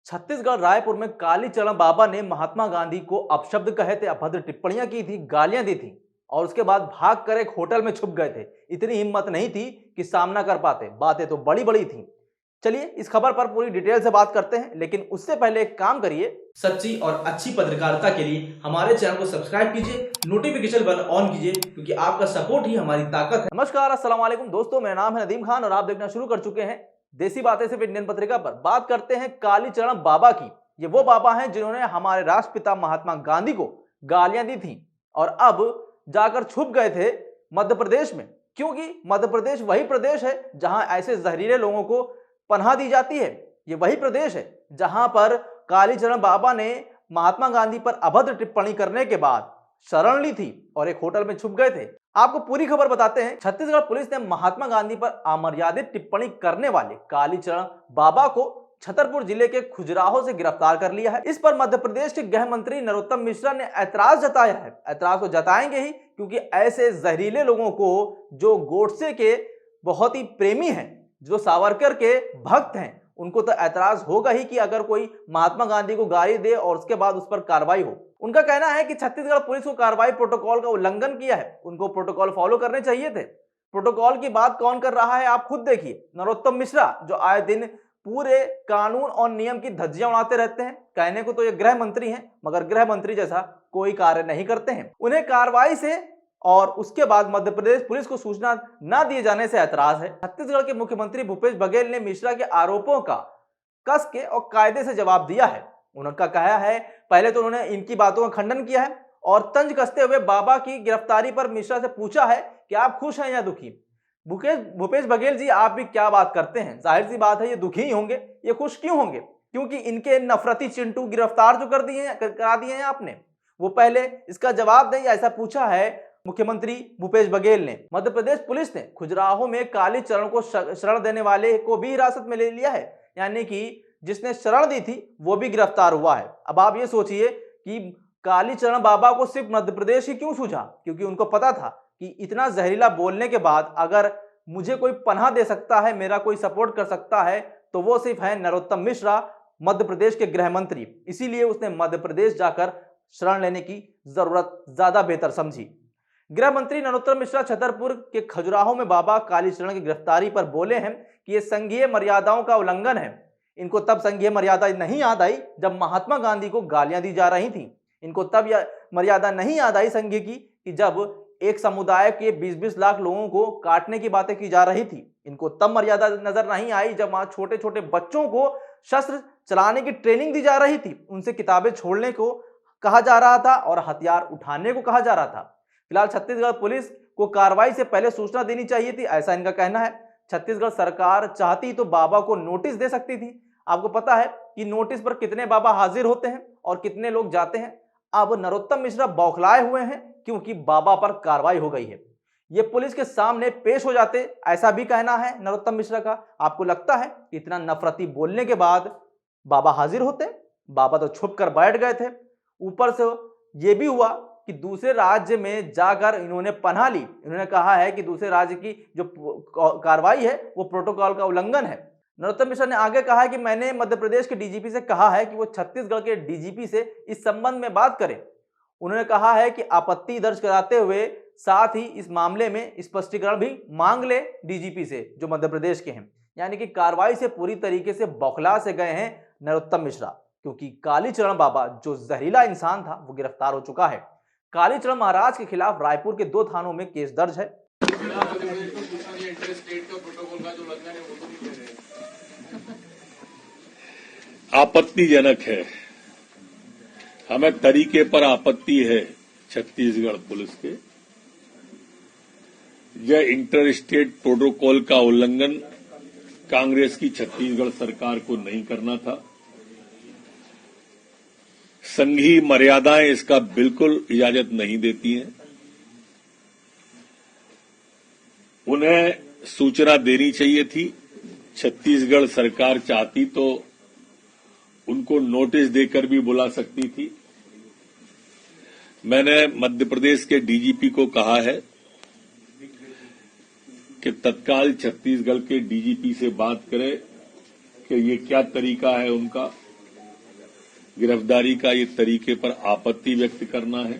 छत्तीसगढ़ रायपुर में कालीचरण बाबा ने महात्मा गांधी को अपशब्द कहे थे, अभद्र टिप्पणियां की थी, गालियां दी थी और उसके बाद भागकर एक होटल में छुप गए थे। इतनी हिम्मत नहीं थी कि सामना कर पाते। बातें तो बड़ी बड़ी थी। चलिए इस खबर पर पूरी डिटेल से बात करते हैं, लेकिन उससे पहले एक काम करिए, सच्ची और अच्छी पत्रकारिता के लिए हमारे चैनल को सब्सक्राइब कीजिए, नोटिफिकेशन बेल ऑन कीजिए, क्योंकि आपका सपोर्ट ही हमारी ताकत है। नमस्कार, अस्सलाम वालेकुम दोस्तों, मेरा नाम है नदीम खान और आप देखना शुरू कर चुके हैं देसी बातें सिर्फ इंडियन पत्रिका पर। बात करते हैं कालीचरण बाबा की। ये वो बाबा हैं जिन्होंने हमारे राष्ट्रपिता महात्मा गांधी को गालियां दी थी और अब जाकर छुप गए थे मध्य प्रदेश में, क्योंकि मध्य प्रदेश वही प्रदेश है जहां ऐसे जहरीले लोगों को पनाह दी जाती है। ये वही प्रदेश है जहां पर कालीचरण बाबा ने महात्मा गांधी पर अभद्र टिप्पणी करने के बाद शरण ली थी और एक होटल में छुप गए थे। आपको पूरी खबर बताते हैं। छत्तीसगढ़ पुलिस ने महात्मा गांधी पर अमर्यादित टिप्पणी करने वाले कालीचरण बाबा को छतरपुर जिले के खुजराहो से गिरफ्तार कर लिया है। इस पर मध्य प्रदेश के गृह मंत्री नरोत्तम मिश्रा ने ऐतराज जताया है। ऐतराज तो जताएंगे ही, क्योंकि ऐसे जहरीले लोगों को, जो गोडसे के बहुत ही प्रेमी हैं, जो सावरकर के भक्त हैं, उनको तो ऐतराज होगा ही कि अगर कोई महात्मा गांधी को गाली दे और उसके बाद उस पर कार्रवाई हो। उनका कहना है कि छत्तीसगढ़ पुलिस को कार्रवाई प्रोटोकॉल का उल्लंघन किया है, उनको प्रोटोकॉल फॉलो करने चाहिए थे। प्रोटोकॉल की बात कौन कर रहा है आप खुद देखिए। नरोत्तम मिश्रा, जो आए दिन पूरे कानून और नियम की धज्जियां उड़ाते रहते हैं। कहने को तो ये गृह मंत्री हैं, मगर गृह मंत्री जैसा कोई कार्य नहीं करते हैं। उन्हें कार्रवाई से और उसके बाद मध्य प्रदेश पुलिस को सूचना न दिए जाने से ऐतराज है। छत्तीसगढ़ के मुख्यमंत्री भूपेश बघेल ने मिश्रा के आरोपों का कस के और कायदे से जवाब दिया है। उनका कहा है, पहले तो उन्होंने इनकी बातों का खंडन किया है और तंज कसते हुए बाबा की गिरफ्तारी पर मिश्रा से पूछा है कि आप खुश हैं या दुखी। भूपेश बघेल जी, आप भी क्या बात करते हैं, जाहिर सी बात है ये दुखी ही होंगे, ये खुश क्यों होंगे, क्योंकि इनके नफरती चिंटू गिरफ्तार जो करा दिए हैं आपने, वो पहले इसका जवाब दें, ऐसा पूछा है मुख्यमंत्री भूपेश बघेल ने। मध्य प्रदेश पुलिस ने खुजराहो में कालीचरण को शरण देने वाले को भी हिरासत में ले लिया है, यानी कि जिसने शरण दी थी वो भी गिरफ्तार हुआ है। अब आप ये सोचिए कि कालीचरण बाबा को सिर्फ मध्य प्रदेश ही क्यों सूझा, क्योंकि उनको पता था कि इतना जहरीला बोलने के बाद अगर मुझे कोई पनाह दे सकता है, मेरा कोई सपोर्ट कर सकता है, तो वो सिर्फ है नरोत्तम मिश्रा, मध्य प्रदेश के गृह मंत्री। इसीलिए उसने मध्य प्रदेश जाकर शरण लेने की जरूरत ज्यादा बेहतर समझी। गृह मंत्री नरोत्तम मिश्रा छतरपुर के खजुराहो में बाबा कालीचरण की गिरफ्तारी पर बोले हैं कि यह संघीय मर्यादाओं का उल्लंघन है। इनको तब संघीय मर्यादा नहीं याद आई जब महात्मा गांधी को गालियां दी जा रही थी। इनको तब यह मर्यादा नहीं याद आई संघीय की कि जब एक समुदाय के 20-20 लाख लोगों को काटने की बातें की जा रही थी। इनको तब मर्यादा नजर नहीं आई जब वहां छोटे छोटे बच्चों को शस्त्र चलाने की ट्रेनिंग दी जा रही थी, उनसे किताबें छोड़ने को कहा जा रहा था और हथियार उठाने को कहा जा रहा था। फिलहाल छत्तीसगढ़ पुलिस को कार्रवाई से पहले सूचना देनी चाहिए थी, ऐसा इनका कहना है। छत्तीसगढ़ सरकार चाहती तो बाबा को नोटिस दे सकती थी। आपको पता है कि नोटिस पर कितने बाबा हाजिर होते हैं और कितने लोग जाते हैं। अब नरोत्तम मिश्रा बौखलाए हुए हैं क्योंकि बाबा पर कार्रवाई हो गई है। ये पुलिस के सामने पेश हो जाते, ऐसा भी कहना है नरोत्तम मिश्रा का। आपको लगता है इतना नफरती बोलने के बाद बाबा हाजिर होते? बाबा तो छुप कर बैठ गए थे। ऊपर से यह भी हुआ कि दूसरे राज्य में जाकर इन्होंने पनाह ली। इन्होंने कहा है कि दूसरे राज्य की जो कार्रवाई है वो प्रोटोकॉल का उल्लंघन है। नरोत्तम मिश्रा ने आगे कहा है कि मैंने मध्य प्रदेश के डीजीपी से कहा है कि वो छत्तीसगढ़ के डीजीपी से इस संबंध में बात करें। उन्होंने कहा है कि आपत्ति दर्ज कराते हुए साथ ही इस मामले में स्पष्टीकरण भी मांग ले डीजीपी से, जो मध्य प्रदेश के हैं। यानी कि कार्रवाई से पूरी तरीके से बौखला से गए हैं नरोत्तम मिश्रा, क्योंकि कालीचरण बाबा जो जहरीला इंसान था वो गिरफ्तार हो चुका है। कालीचरण महाराज के खिलाफ रायपुर के 2 थानों में केस दर्ज है। आपत्तिजनक है, हमें तरीके पर आपत्ति है छत्तीसगढ़ पुलिस के। यह इंटर स्टेट प्रोटोकॉल का उल्लंघन कांग्रेस की छत्तीसगढ़ सरकार को नहीं करना था। संघीय मर्यादाएं इसका बिल्कुल इजाजत नहीं देती हैं। उन्हें सूचना देनी चाहिए थी। छत्तीसगढ़ सरकार चाहती तो उनको नोटिस देकर भी बुला सकती थी। मैंने मध्य प्रदेश के डीजीपी को कहा है कि तत्काल छत्तीसगढ़ के डीजीपी से बात करें कि ये क्या तरीका है उनका गिरफ्तारी का, ये तरीके पर आपत्ति व्यक्त करना है,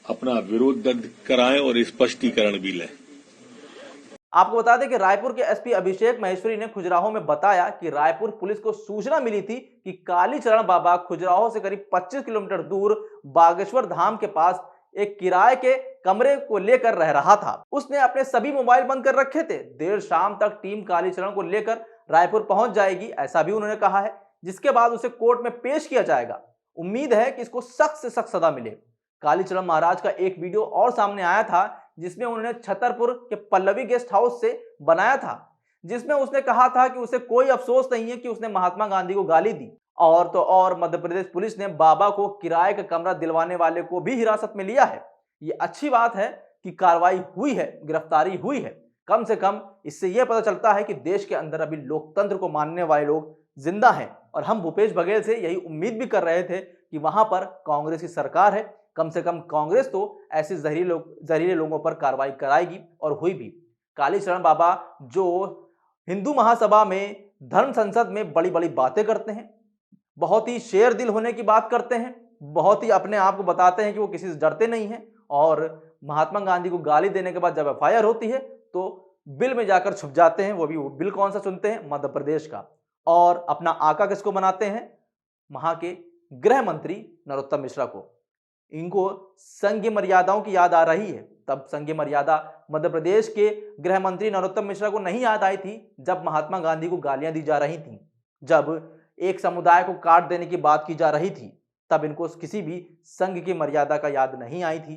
अपना विरोध दर्ज कराएं और स्पष्टीकरण भी लें। आपको बता दें कि रायपुर के एसपी अभिषेक महेश्वरी ने खजुराहो में बताया कि रायपुर पुलिस को सूचना मिली थी कि कालीचरण बाबा खजुराहो से करीब 25 किलोमीटर दूर बागेश्वर धाम के पास एक किराए के कमरे को लेकर रह रहा था। उसने अपने सभी मोबाइल बंद कर रखे थे। देर शाम तक टीम कालीचरण को लेकर रायपुर पहुंच जाएगी, ऐसा भी उन्होंने कहा है, जिसके बाद उसे कोर्ट में पेश किया जाएगा। उम्मीद है कि इसको सख्त से सख्त सजा मिले। कालीचरण महाराज का एक वीडियो और सामने आया था जिसमें उन्होंने छतरपुर के पल्लवी गेस्ट हाउस से बनाया था, जिसमें उसने कहा था कि उसे कोई अफसोस नहीं है कि उसने महात्मा गांधी को गाली दी। और तो और मध्य प्रदेश पुलिस ने बाबा को किराए का कमरा दिलवाने वाले को भी हिरासत में लिया है। ये अच्छी बात है कि कार्रवाई हुई है, गिरफ्तारी हुई है। कम से कम इससे यह पता चलता है कि देश के अंदर अभी लोकतंत्र को मानने वाले लोग जिंदा हैं। और हम भूपेश बघेल से यही उम्मीद भी कर रहे थे कि वहां पर कांग्रेस की सरकार है, कम से कम कांग्रेस तो ऐसे जहरीले लोगों पर कार्रवाई कराएगी, और हुई भी। कालीचरण बाबा जो हिंदू महासभा में धर्म संसद में बड़ी बड़ी बातें करते हैं, बहुत ही शेर दिल होने की बात करते हैं, बहुत ही अपने आप को बताते हैं कि वो किसी से डरते नहीं हैं, और महात्मा गांधी को गाली देने के बाद जब एफआईआर होती है तो बिल में जाकर छुप जाते हैं। वो बिल कौन सा चुनते हैं? मध्य प्रदेश का। और अपना आका किसको बनाते हैं? वहां के गृह मंत्री नरोत्तम मिश्रा को। इनको संघीय मर्यादाओं की याद आ रही है। तब संघीय मर्यादा मध्य प्रदेश के गृह मंत्री नरोत्तम मिश्रा को नहीं याद आई थी जब महात्मा गांधी को गालियां दी जा रही थी, जब एक समुदाय को काट देने की बात की जा रही थी, तब इनको किसी भी संघ की मर्यादा का याद नहीं आई थी।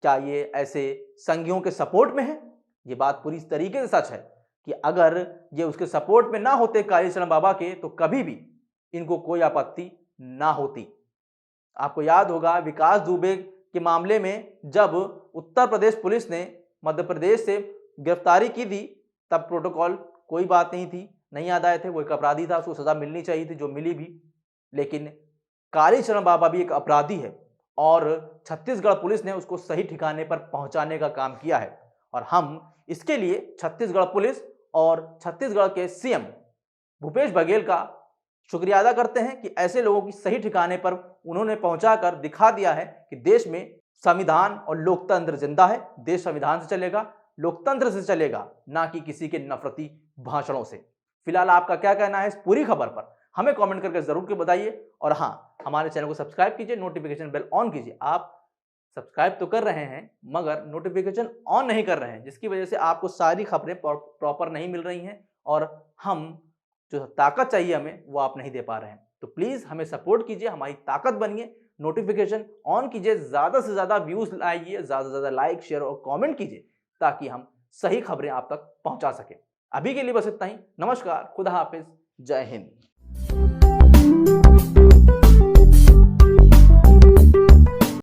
क्या ये ऐसे संघियों के सपोर्ट में है? ये बात पूरी तरीके से सच है कि अगर ये उसके सपोर्ट में ना होते कालीचरण बाबा के, तो कभी भी इनको कोई आपत्ति ना होती। आपको याद होगा विकास दुबे के मामले में जब उत्तर प्रदेश पुलिस ने मध्य प्रदेश से गिरफ्तारी की थी, तब प्रोटोकॉल कोई बात नहीं थी, नहीं याद आए थे। वो एक अपराधी था, उसको सजा मिलनी चाहिए थी, जो मिली भी। लेकिन कालीचरण बाबा भी एक अपराधी है और छत्तीसगढ़ पुलिस ने उसको सही ठिकाने पर पहुंचाने का काम किया है। और हम इसके लिए छत्तीसगढ़ पुलिस और छत्तीसगढ़ के सीएम भूपेश बघेल का शुक्रिया अदा करते हैं कि ऐसे लोगों की सही ठिकाने पर उन्होंने पहुंचाकर दिखा दिया है कि देश में संविधान और लोकतंत्र जिंदा है। देश संविधान से चलेगा, लोकतंत्र से चलेगा, ना कि किसी के नफरती भाषणों से। फिलहाल आपका क्या कहना है इस पूरी खबर पर? हमें कमेंट करके जरूर के बताइए। और हाँ, हमारे चैनल को सब्सक्राइब कीजिए, नोटिफिकेशन बेल ऑन कीजिए। आप सब्सक्राइब तो कर रहे हैं मगर नोटिफिकेशन ऑन नहीं कर रहे हैं, जिसकी वजह से आपको सारी खबरें प्रॉपर नहीं मिल रही हैं, और हम जो ताकत चाहिए हमें वो आप नहीं दे पा रहे हैं। तो प्लीज हमें सपोर्ट कीजिए, हमारी ताकत बनिए, नोटिफिकेशन ऑन कीजिए, ज्यादा से ज्यादा व्यूज लाइए, ज्यादा से ज्यादा लाइक, शेयर और कमेंट कीजिए, ताकि हम सही खबरें आप तक पहुंचा सके। अभी के लिए बस इतना ही। नमस्कार, खुदा हाफिज, जय हिंद।